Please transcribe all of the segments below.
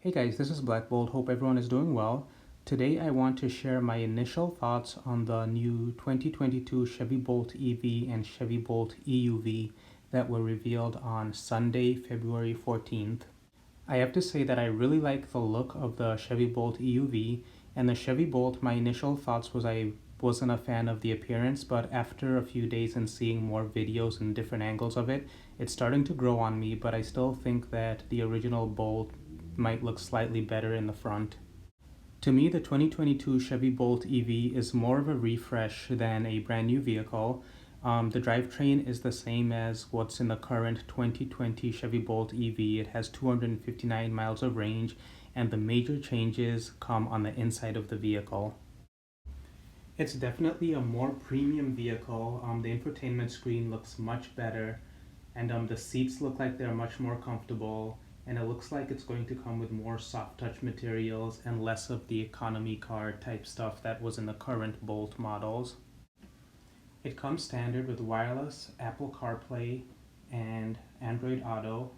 Hey guys, this is Black Bolt. Hope everyone is doing well. Today I want to share my initial thoughts on the new 2022 Chevy Bolt EV and Chevy Bolt EUV that were revealed on Sunday, February 14th. I have to say that I really like the look of the Chevy Bolt EUV, and the Chevy Bolt, my initial thoughts was I wasn't a fan of the appearance, but after a few days and seeing more videos and different angles of it, it's starting to grow on me, but I still think that the original Bolt might look slightly better in the front. To me, the 2022 Chevy Bolt EV is more of a refresh than a brand new vehicle. The drivetrain is the same as what's in the current 2020 Chevy Bolt EV. It has 259 miles of range, and the major changes come on the inside of the vehicle. It's definitely a more premium vehicle. The infotainment screen looks much better, and the seats look like they're much more comfortable, and it looks like it's going to come with more soft touch materials and less of the economy car type stuff that was in the current Bolt models. It comes standard with wireless Apple CarPlay and Android Auto,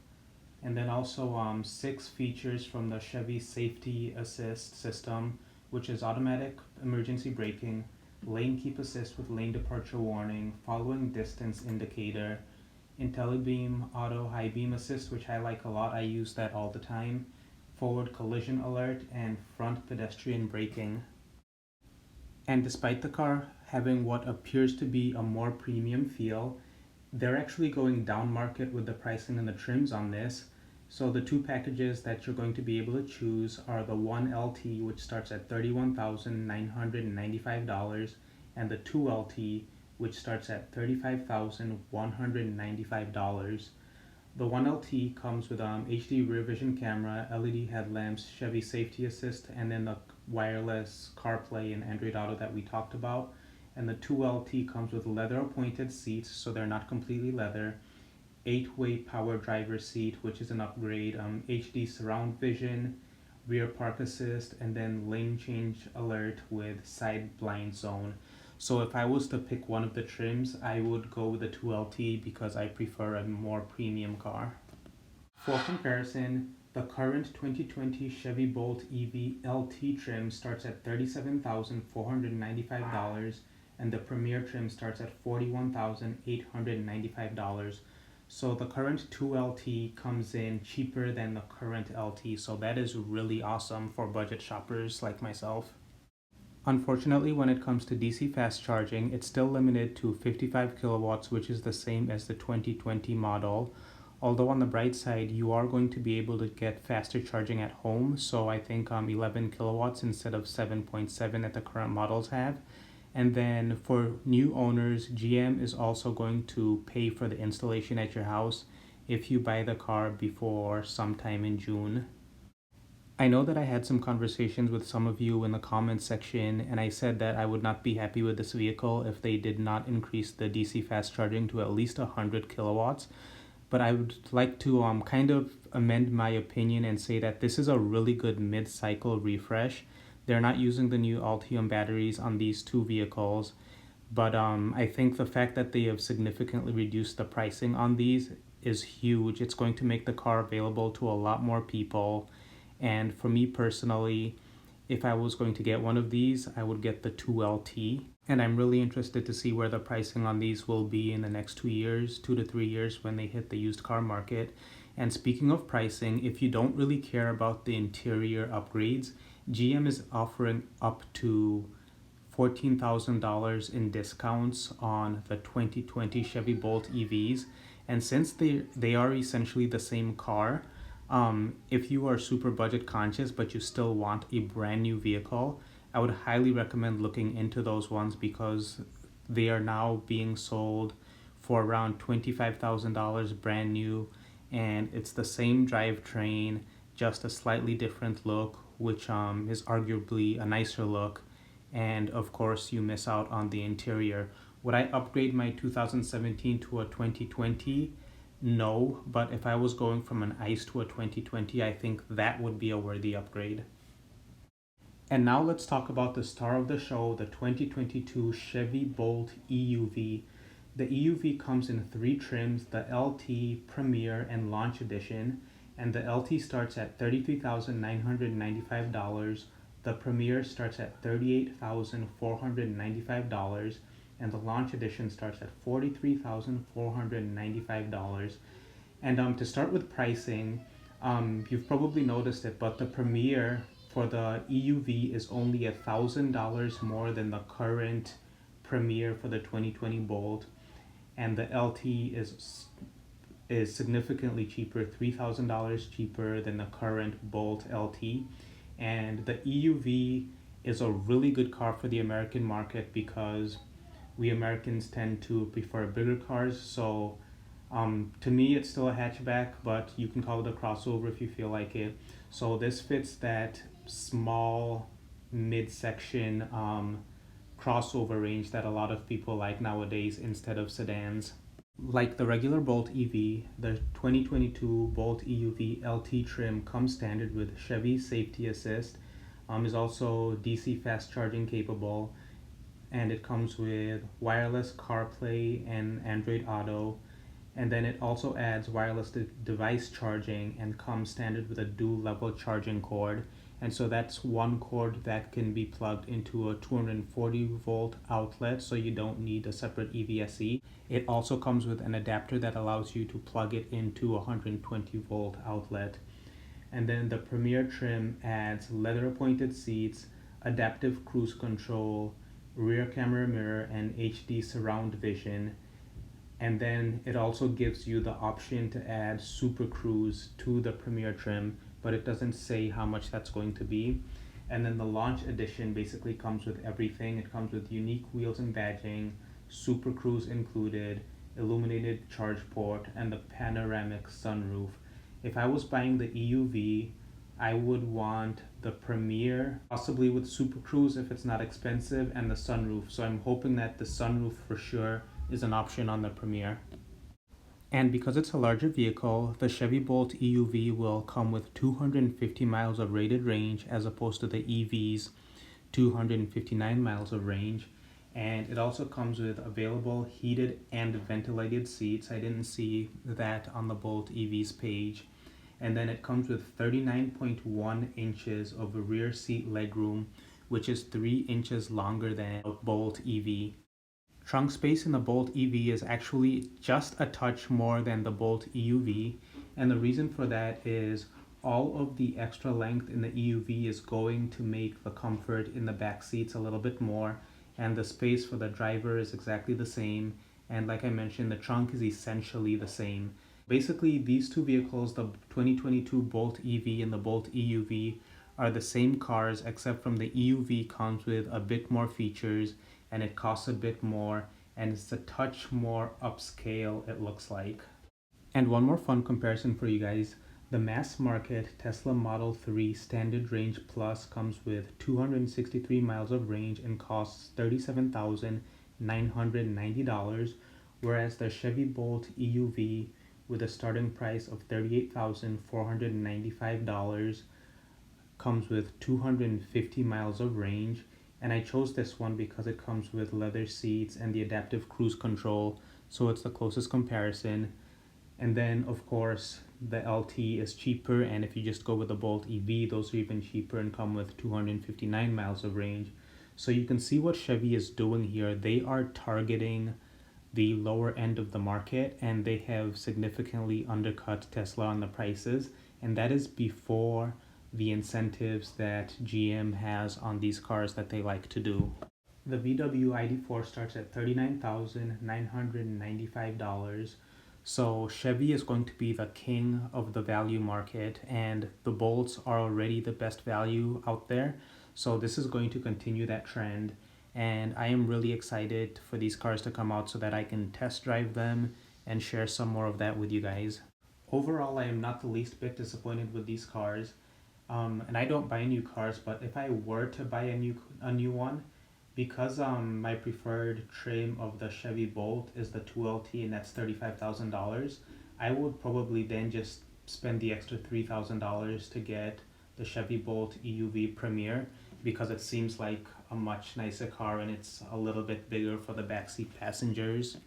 and then also 6 features from the Chevy Safety Assist system, which is automatic emergency braking, lane keep assist with lane departure warning, following distance indicator, IntelliBeam Auto High Beam Assist, which I like a lot, I use that all the time, forward collision alert, and front pedestrian braking. And despite the car having what appears to be a more premium feel, they're actually going down market with the pricing and the trims on this. So the 2 packages that you're going to be able to choose are the 1LT, which starts at $31,995, and the 2LT, which starts at $35,195. The 1LT comes with HD rear vision camera, LED headlamps, Chevy Safety Assist, and then the wireless CarPlay and Android Auto that we talked about. And the 2LT comes with leather appointed seats, so they're not completely leather, 8-way power driver seat, which is an upgrade, HD surround vision, rear park assist, and then lane change alert with side blind zone. So if I was to pick one of the trims, I would go with the 2LT because I prefer a more premium car. For comparison, the current 2020 Chevy Bolt EV LT trim starts at $37,495, and the Premier trim starts at $41,895. So the current 2LT comes in cheaper than the current LT, so that is really awesome for budget shoppers like myself. Unfortunately, when it comes to DC fast charging, it's still limited to 55 kilowatts, which is the same as the 2020 model. Although on the bright side, you are going to be able to get faster charging at home, so I think 11 kilowatts instead of 7.7 that the current models have. And then for new owners, GM is also going to pay for the installation at your house if you buy the car before sometime in June. I know that I had some conversations with some of you in the comments section, and I said that I would not be happy with this vehicle if they did not increase the DC fast charging to at least 100 kilowatts. But I would like to kind of amend my opinion and say that this is a really good mid-cycle refresh. They're not using the new Ultium batteries on these 2 vehicles, but I think the fact that they have significantly reduced the pricing on these is huge. It's going to make the car available to a lot more people. And for me personally, if I was going to get one of these, I would get the 2LT. And I'm really interested to see where the pricing on these will be in the next 2 years, 2 to 3 years when they hit the used car market. And speaking of pricing, if you don't really care about the interior upgrades, GM is offering up to $14,000 in discounts on the 2020 Chevy Bolt EVs. And since they are essentially the same car, if you are super budget conscious but you still want a brand new vehicle, I would highly recommend looking into those ones because they are now being sold for around $25,000 brand new, and it's the same drivetrain, just a slightly different look, which is arguably a nicer look, and of course you miss out on the interior. Would I upgrade my 2017 to a 2020? No, but if I was going from an ICE to a 2020, I think that would be a worthy upgrade. And now let's talk about the star of the show, the 2022 Chevy Bolt EUV. The EUV comes in 3 trims, the LT, Premier, and Launch Edition, and the LT starts at $33,995. The Premier starts at $38,495, and the Launch Edition starts at $43,495. And to start with pricing, you've probably noticed it, but the Premier for the EUV is only $1,000 more than the current Premier for the 2020 Bolt, and the LT is significantly cheaper, $3,000 cheaper than the current Bolt LT. And the EUV is a really good car for the American market because we Americans tend to prefer bigger cars. So to me, it's still a hatchback, but you can call it a crossover if you feel like it. So this fits that small midsection crossover range that a lot of people like nowadays instead of sedans. Like the regular Bolt EV, the 2022 Bolt EUV LT trim comes standard with Chevy Safety Assist, is also DC fast charging capable, and it comes with wireless CarPlay and Android Auto, and then it also adds wireless device charging and comes standard with a dual level charging cord. And so that's one cord that can be plugged into a 240 volt outlet, so you don't need a separate EVSE. It also comes with an adapter that allows you to plug it into a 120 volt outlet. And then the Premier trim adds leather appointed seats, adaptive cruise control, rear camera mirror, and HD surround vision. And then it also gives you the option to add Super Cruise to the Premier trim, but it doesn't say how much that's going to be. And then the Launch Edition basically comes with everything. It comes with unique wheels and badging, Super Cruise included, illuminated charge port, and the panoramic sunroof. If I was buying the EUV, I would want the Premier, possibly with Super Cruise if it's not expensive, and the sunroof. So I'm hoping that the sunroof for sure is an option on the Premier. And because it's a larger vehicle, the Chevy Bolt EUV will come with 250 miles of rated range as opposed to the EV's 259 miles of range. And it also comes with available heated and ventilated seats. I didn't see that on the Bolt EV's page. And then it comes with 39.1 inches of rear seat legroom, which is 3 inches longer than a Bolt EV. Trunk space in the Bolt EV is actually just a touch more than the Bolt EUV, and the reason for that is all of the extra length in the EUV is going to make the comfort in the back seats a little bit more, and the space for the driver is exactly the same, and like I mentioned, the trunk is essentially the same. Basically, these two vehicles, the 2022 Bolt EV and the Bolt EUV, are the same cars, except from the EUV comes with a bit more features and it costs a bit more and it's a touch more upscale, it looks like. And one more fun comparison for you guys. The mass market Tesla Model 3 Standard Range Plus comes with 263 miles of range and costs $37,990, whereas the Chevy Bolt EUV with a starting price of $38,495 comes with 250 miles of range. And I chose this one because it comes with leather seats and the adaptive cruise control, so it's the closest comparison. And then of course the LT is cheaper, and if you just go with the Bolt EV, those are even cheaper and come with 259 miles of range. So you can see what Chevy is doing here. They are targeting the lower end of the market, and they have significantly undercut Tesla on the prices, and that is before the incentives that GM has on these cars that they like to do. The VW ID4 starts at $39,995. So Chevy is going to be the king of the value market, and the Bolts are already the best value out there. So this is going to continue that trend, and I am really excited for these cars to come out so that I can test drive them and share some more of that with you guys. Overall, I am not the least bit disappointed with these cars. And I don't buy new cars, but if I were to buy a new one, because my preferred trim of the Chevy Bolt is the 2LT, and that's $35,000, I would probably then just spend the extra $3,000 to get the Chevy Bolt EUV Premier, because it seems like a much nicer car and it's a little bit bigger for the backseat passengers.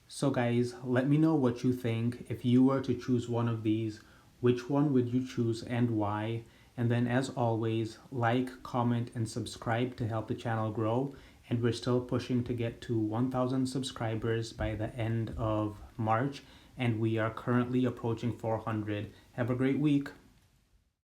So guys, let me know what you think. If you were to choose one of these, Which one would you choose and why? And then as always, like, comment, and subscribe to help the channel grow. And we're still pushing to get to 1,000 subscribers by the end of March. And we are currently approaching 400. Have a great week.